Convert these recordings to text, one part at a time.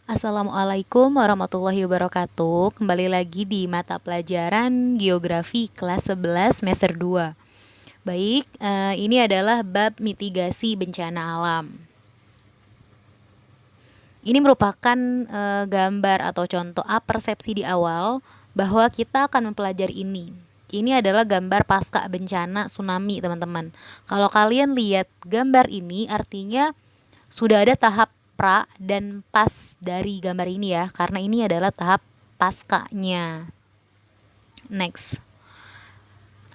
Assalamualaikum warahmatullahi wabarakatuh. Kembali lagi di mata pelajaran Geografi kelas 11 semester 2. Baik, ini adalah bab mitigasi bencana alam. Ini merupakan gambar atau contoh persepsi di awal bahwa kita akan mempelajari ini. Ini adalah gambar pasca bencana tsunami, teman-teman. Kalau kalian lihat gambar ini, artinya sudah ada tahap pra dan pas dari gambar ini ya, karena ini adalah tahap paskanya. Next.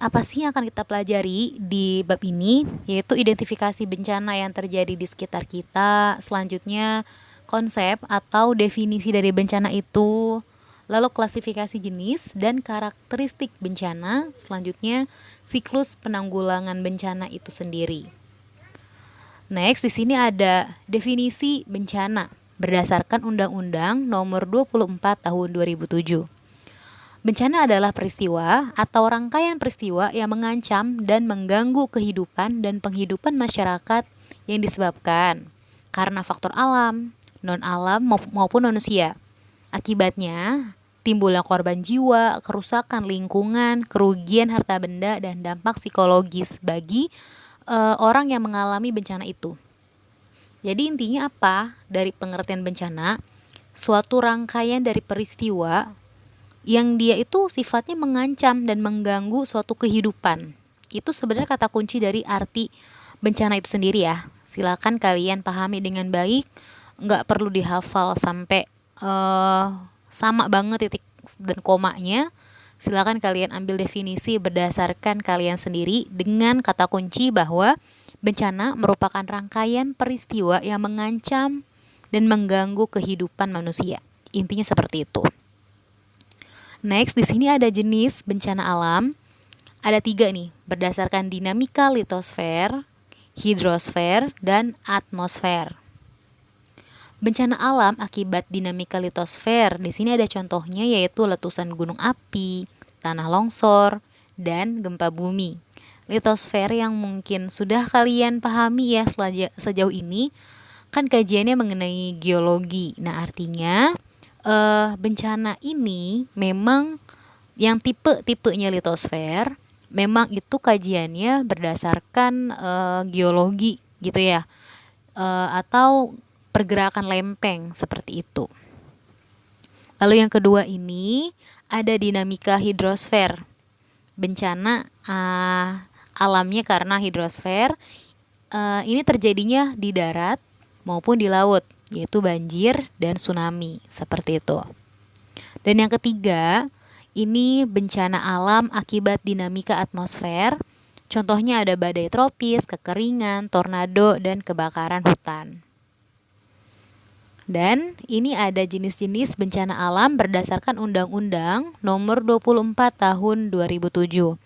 Apa sih yang akan kita pelajari di bab ini? Yaitu identifikasi bencana yang terjadi di sekitar kita. Selanjutnya, konsep atau definisi dari bencana itu. Lalu klasifikasi jenis dan karakteristik bencana. Selanjutnya, siklus penanggulangan bencana itu sendiri. Next, di sini ada definisi bencana berdasarkan Undang-Undang Nomor 24 Tahun 2007. Bencana adalah peristiwa atau rangkaian peristiwa yang mengancam dan mengganggu kehidupan dan penghidupan masyarakat yang disebabkan karena faktor alam, non-alam maupun manusia. Akibatnya, timbulnya korban jiwa, kerusakan lingkungan, kerugian harta benda, dan dampak psikologis bagi orang yang mengalami bencana itu. Jadi intinya apa dari pengertian bencana? Suatu rangkaian dari peristiwa yang dia itu sifatnya mengancam dan mengganggu suatu kehidupan. Itu sebenarnya kata kunci dari arti bencana itu sendiri ya. Silakan kalian pahami dengan baik, nggak perlu dihafal sampai sama banget titik dan komanya. Silakan kalian ambil definisi berdasarkan kalian sendiri dengan kata kunci bahwa bencana merupakan rangkaian peristiwa yang mengancam dan mengganggu kehidupan manusia. Intinya seperti itu. Next, di sini ada jenis bencana alam. Ada 3 nih, berdasarkan dinamika litosfer, hidrosfer, dan atmosfer. Bencana alam akibat dinamika litosfer, di sini ada contohnya yaitu letusan gunung api, tanah longsor, dan gempa bumi. Litosfer yang mungkin sudah kalian pahami ya sejauh ini, kan kajiannya mengenai geologi. Nah, artinya bencana ini memang yang tipe-tipenya litosfer, memang itu kajiannya berdasarkan geologi gitu ya, atau pergerakan lempeng seperti itu. Lalu yang kedua ini ada dinamika hidrosfer. Bencana alamnya karena hidrosfer ini terjadinya di darat maupun di laut, yaitu banjir dan tsunami seperti itu. Dan yang ketiga, ini bencana alam akibat dinamika atmosfer. Contohnya ada badai tropis, kekeringan, tornado, dan kebakaran hutan. Dan ini ada jenis-jenis bencana alam berdasarkan Undang-Undang Nomor 24 Tahun 2007.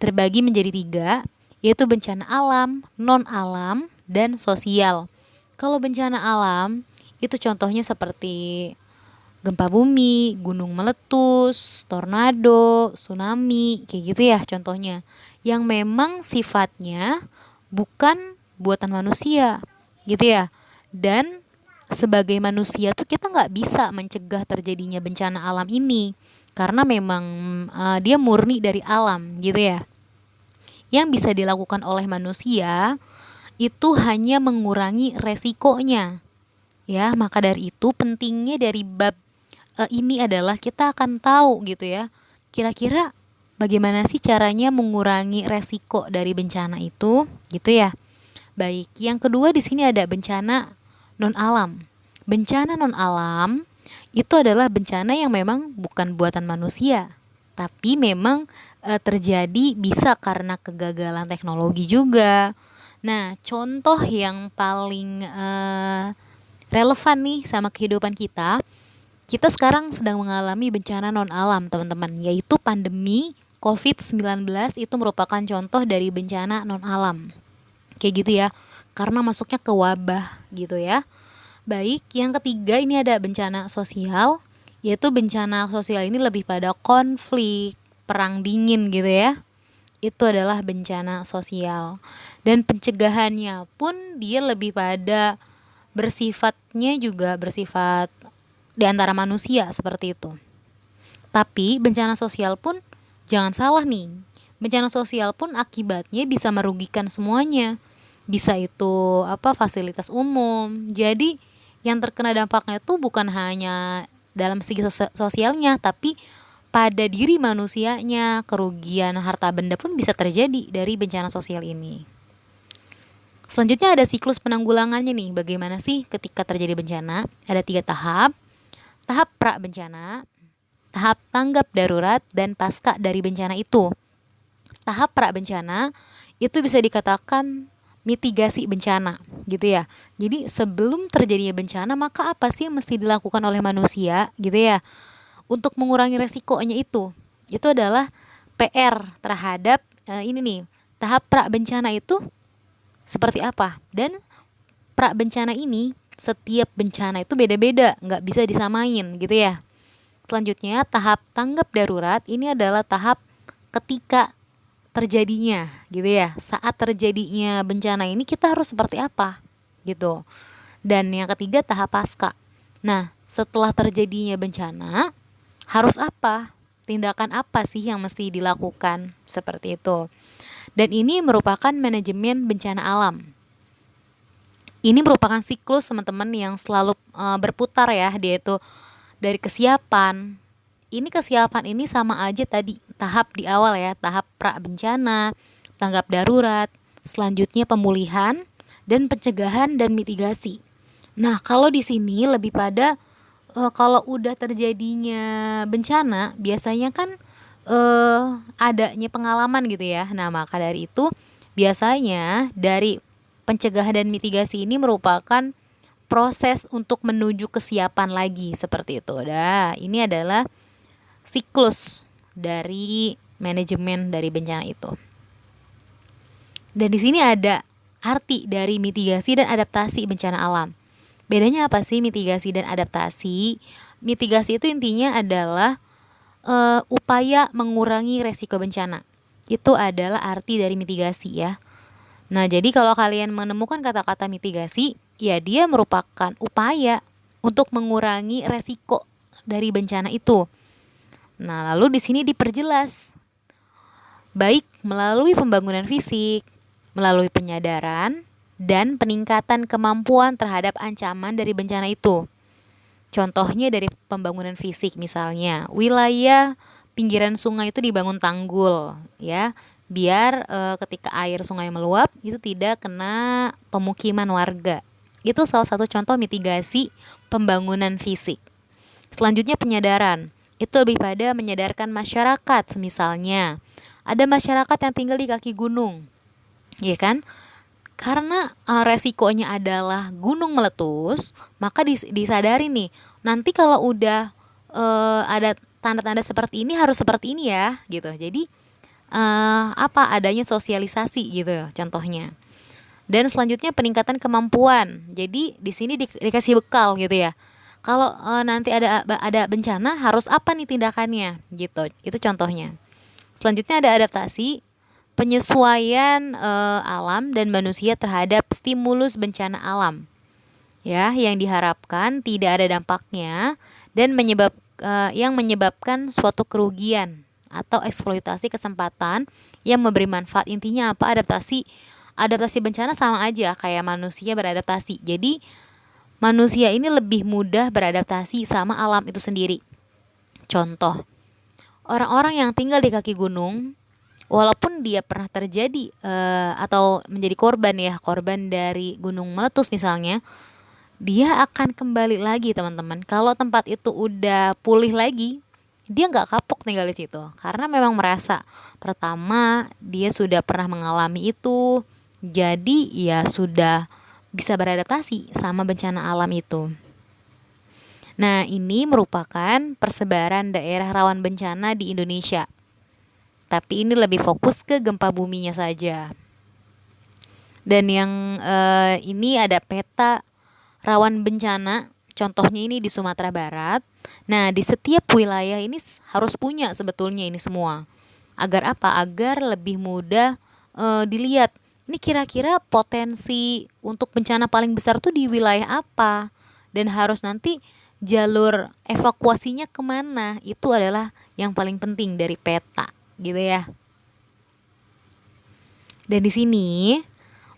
Terbagi menjadi 3, yaitu bencana alam, non-alam, dan sosial. Kalau bencana alam, itu contohnya seperti gempa bumi, gunung meletus, tornado, tsunami, kayak gitu ya contohnya. Yang memang sifatnya bukan buatan manusia, gitu ya. Dan sebagai manusia tuh kita nggak bisa mencegah terjadinya bencana alam ini karena memang dia murni dari alam gitu ya. Yang bisa dilakukan oleh manusia itu hanya mengurangi resikonya ya. Maka dari itu pentingnya dari bab ini adalah kita akan tahu gitu ya, kira-kira bagaimana sih caranya mengurangi resiko dari bencana itu gitu ya. Baik, yang kedua di sini ada bencana non-alam. Bencana non-alam itu adalah bencana yang memang bukan buatan manusia, tapi memang terjadi bisa karena kegagalan teknologi juga. Nah, contoh yang paling relevan nih sama kehidupan kita sekarang sedang mengalami bencana non-alam, teman-teman, yaitu pandemi COVID-19 itu merupakan contoh dari bencana non-alam. Kayak gitu ya, karena masuknya ke wabah gitu ya. Baik, yang ketiga ini ada bencana sosial, yaitu bencana sosial ini lebih pada konflik, perang dingin gitu ya. Itu adalah bencana sosial. Dan pencegahannya pun dia lebih pada bersifat di antara manusia seperti itu. Tapi bencana sosial pun jangan salah nih. Bencana sosial pun akibatnya bisa merugikan semuanya. Bisa itu fasilitas umum. Jadi yang terkena dampaknya itu bukan hanya dalam segi sosialnya, tapi pada diri manusianya. Kerugian harta benda pun bisa terjadi dari bencana sosial ini. Selanjutnya ada siklus penanggulangannya nih. Bagaimana sih ketika terjadi bencana? Ada 3 tahap. Tahap pra bencana, tahap tanggap darurat, dan pasca dari bencana itu. Tahap pra bencana itu bisa dikatakan mitigasi bencana gitu ya. Jadi sebelum terjadinya bencana, maka apa sih yang mesti dilakukan oleh manusia gitu ya untuk mengurangi resikonya itu. Itu adalah PR terhadap ini nih. Tahap pra bencana itu seperti apa? Dan pra bencana ini, setiap bencana itu beda-beda, nggak bisa disamain gitu ya. Selanjutnya tahap tanggap darurat, ini adalah tahap ketika terjadinya gitu ya. Saat terjadinya bencana ini kita harus seperti apa gitu. Dan yang ketiga tahap pasca. Nah, setelah terjadinya bencana harus apa? Tindakan apa sih yang mesti dilakukan? Seperti itu. Dan ini merupakan manajemen bencana alam. Ini merupakan siklus teman-teman yang selalu berputar ya, dia itu dari kesiapan. Ini kesiapan ini sama aja tadi tahap di awal ya, tahap pra bencana, tanggap darurat, selanjutnya pemulihan dan pencegahan dan mitigasi. Nah, kalau di sini lebih pada kalau udah terjadinya bencana, biasanya kan adanya pengalaman gitu ya. Nah, maka dari itu biasanya dari pencegahan dan mitigasi ini merupakan proses untuk menuju kesiapan lagi seperti itu. Nah, ini adalah siklus dari manajemen dari bencana itu. Dan di sini ada arti dari mitigasi dan adaptasi bencana alam. Bedanya apa sih mitigasi dan adaptasi? Mitigasi itu intinya adalah upaya mengurangi resiko bencana. Itu adalah arti dari mitigasi ya. Nah, jadi kalau kalian menemukan kata-kata mitigasi, ya dia merupakan upaya untuk mengurangi resiko dari bencana itu. Nah, lalu di sini diperjelas, baik melalui pembangunan fisik, melalui penyadaran, dan peningkatan kemampuan terhadap ancaman dari bencana itu. Contohnya dari pembangunan fisik misalnya, wilayah pinggiran sungai itu dibangun tanggul ya, biar ketika air sungai meluap itu tidak kena pemukiman warga. Itu salah satu contoh mitigasi pembangunan fisik. Selanjutnya penyadaran. Itu lebih pada menyadarkan masyarakat, misalnya ada masyarakat yang tinggal di kaki gunung. Ya kan? Karena resikonya adalah gunung meletus, maka disadari nih, nanti kalau udah ada tanda-tanda seperti ini harus seperti ini ya, gitu. Jadi adanya sosialisasi gitu contohnya. Dan selanjutnya peningkatan kemampuan. Jadi di sini dikasih bekal gitu ya. Kalau nanti ada bencana harus apa nih tindakannya gitu. Itu contohnya. Selanjutnya ada adaptasi, penyesuaian alam dan manusia terhadap stimulus bencana alam. Ya, yang diharapkan tidak ada dampaknya dan yang menyebabkan suatu kerugian atau eksploitasi kesempatan yang memberi manfaat. Intinya apa? Adaptasi bencana sama aja kayak manusia beradaptasi. Jadi manusia ini lebih mudah beradaptasi sama alam itu sendiri. Contoh, orang-orang yang tinggal di kaki gunung, walaupun dia pernah terjadi atau menjadi korban dari gunung meletus misalnya, dia akan kembali lagi teman-teman. Kalau tempat itu udah pulih lagi, dia nggak kapok tinggal di situ, karena memang merasa pertama dia sudah pernah mengalami itu, jadi ya sudah bisa beradaptasi sama bencana alam itu. Nah, ini merupakan persebaran daerah rawan bencana di Indonesia. Tapi ini lebih fokus ke gempa buminya saja. Dan yang ini ada peta rawan bencana, contohnya ini di Sumatera Barat. Nah, di setiap wilayah ini harus punya sebetulnya ini semua. Agar apa? Agar lebih mudah dilihat. Ini kira-kira potensi untuk bencana paling besar tuh di wilayah apa? Dan harus nanti jalur evakuasinya kemana, itu adalah yang paling penting dari peta gitu ya. Dan di sini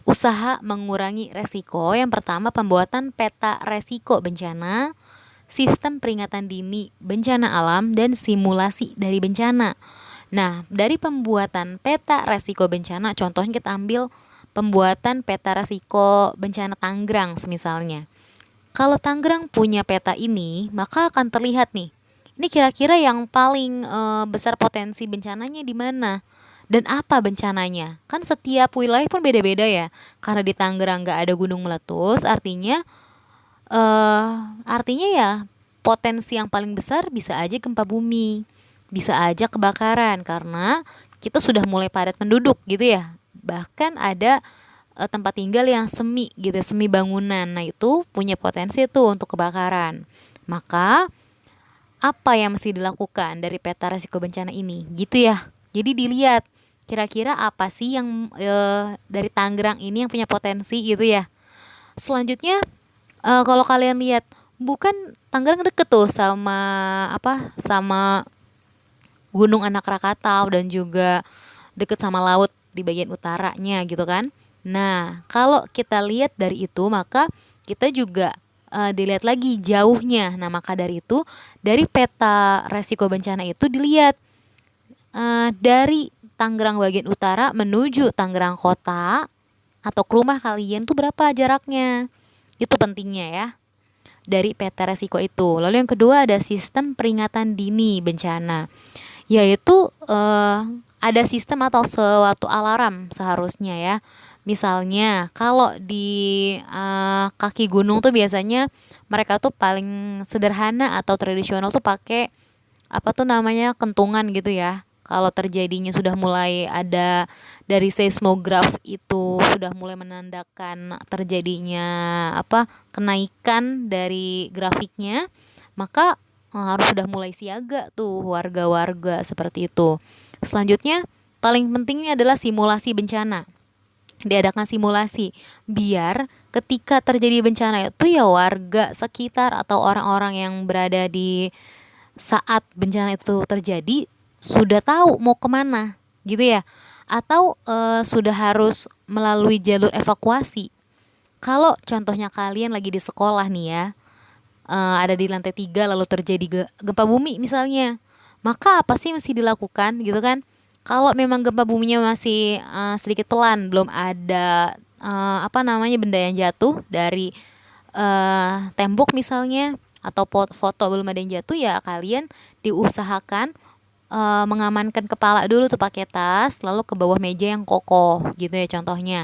usaha mengurangi resiko, yang pertama pembuatan peta resiko bencana, sistem peringatan dini bencana alam, dan simulasi dari bencana. Nah, dari pembuatan peta resiko bencana, contohnya kita ambil pembuatan peta resiko bencana Tangerang misalnya. Kalau Tangerang punya peta ini, maka akan terlihat nih, ini kira-kira yang paling besar potensi bencananya di mana dan apa bencananya. Kan setiap wilayah pun beda-beda ya. Karena di Tangerang nggak ada gunung meletus, artinya ya potensi yang paling besar bisa aja gempa bumi, bisa aja kebakaran karena kita sudah mulai padat penduduk gitu ya. Bahkan ada tempat tinggal yang semi gitu, semi bangunan. Nah, itu punya potensi tuh untuk kebakaran. Maka apa yang mesti dilakukan dari peta risiko bencana ini? Gitu ya. Jadi dilihat kira-kira apa sih yang dari Tangerang ini yang punya potensi gitu ya. Selanjutnya kalau kalian lihat, bukan Tangerang deket tuh sama sama Gunung Anak Rakatau dan juga deket sama laut di bagian utaranya gitu kan. Nah, kalau kita lihat dari itu, maka kita juga dilihat lagi jauhnya. Nah, maka dari itu, dari peta resiko bencana itu dilihat dari Tangerang bagian utara menuju Tangerang kota atau ke rumah kalian tuh berapa jaraknya. Itu pentingnya ya dari peta resiko itu. Lalu yang kedua ada sistem peringatan dini bencana, yaitu ada sistem atau suatu alarm seharusnya ya. Misalnya kalau di kaki gunung tuh biasanya mereka tuh paling sederhana atau tradisional tuh pakai kentungan gitu ya. Kalau terjadinya sudah mulai ada dari seismograf itu sudah mulai menandakan terjadinya kenaikan dari grafiknya, maka harus sudah mulai siaga tuh warga-warga seperti itu. Selanjutnya paling pentingnya adalah simulasi bencana. Diadakan simulasi biar ketika terjadi bencana itu ya warga sekitar atau orang-orang yang berada di saat bencana itu terjadi sudah tahu mau kemana gitu ya, atau sudah harus melalui jalur evakuasi. Kalau contohnya kalian lagi di sekolah nih ya, ada di lantai 3 lalu terjadi gempa bumi misalnya, maka apa sih mesti dilakukan gitu kan. Kalau memang gempa buminya masih sedikit pelan, belum ada benda yang jatuh dari tembok misalnya, atau foto belum ada yang jatuh, ya kalian diusahakan mengamankan kepala dulu tuh pakai tas, lalu ke bawah meja yang kokoh gitu ya contohnya.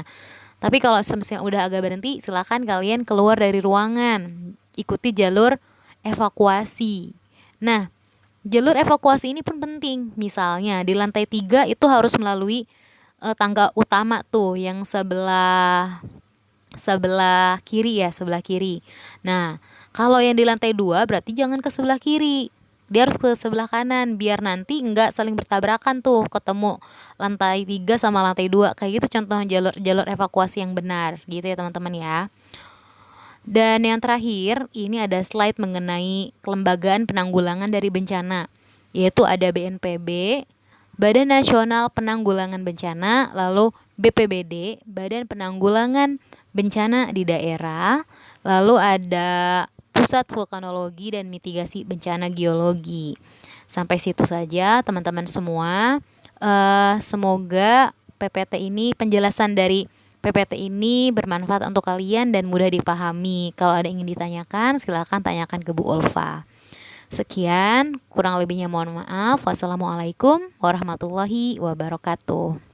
Tapi kalau misalnya udah agak berhenti, silakan kalian keluar dari ruangan, ikuti jalur evakuasi. Nah, jalur evakuasi ini pun penting. Misalnya di lantai 3 itu harus melalui tangga utama tuh yang sebelah kiri ya, sebelah kiri. Nah, kalau yang di lantai 2 berarti jangan ke sebelah kiri. Dia harus ke sebelah kanan biar nanti enggak saling bertabrakan tuh, ketemu lantai 3 sama lantai 2. Kayak gitu contoh jalur evakuasi yang benar gitu ya teman-teman ya. Dan yang terakhir, ini ada slide mengenai kelembagaan penanggulangan dari bencana, yaitu ada BNPB, Badan Nasional Penanggulangan Bencana, lalu BPBD, Badan Penanggulangan Bencana di Daerah, lalu ada Pusat Vulkanologi dan Mitigasi Bencana Geologi. Sampai situ saja teman-teman semua. Semoga penjelasan dari PPT ini bermanfaat untuk kalian dan mudah dipahami. Kalau ada yang ingin ditanyakan, silakan tanyakan ke Bu Ulfa. Sekian, kurang lebihnya mohon maaf. Wassalamualaikum warahmatullahi wabarakatuh.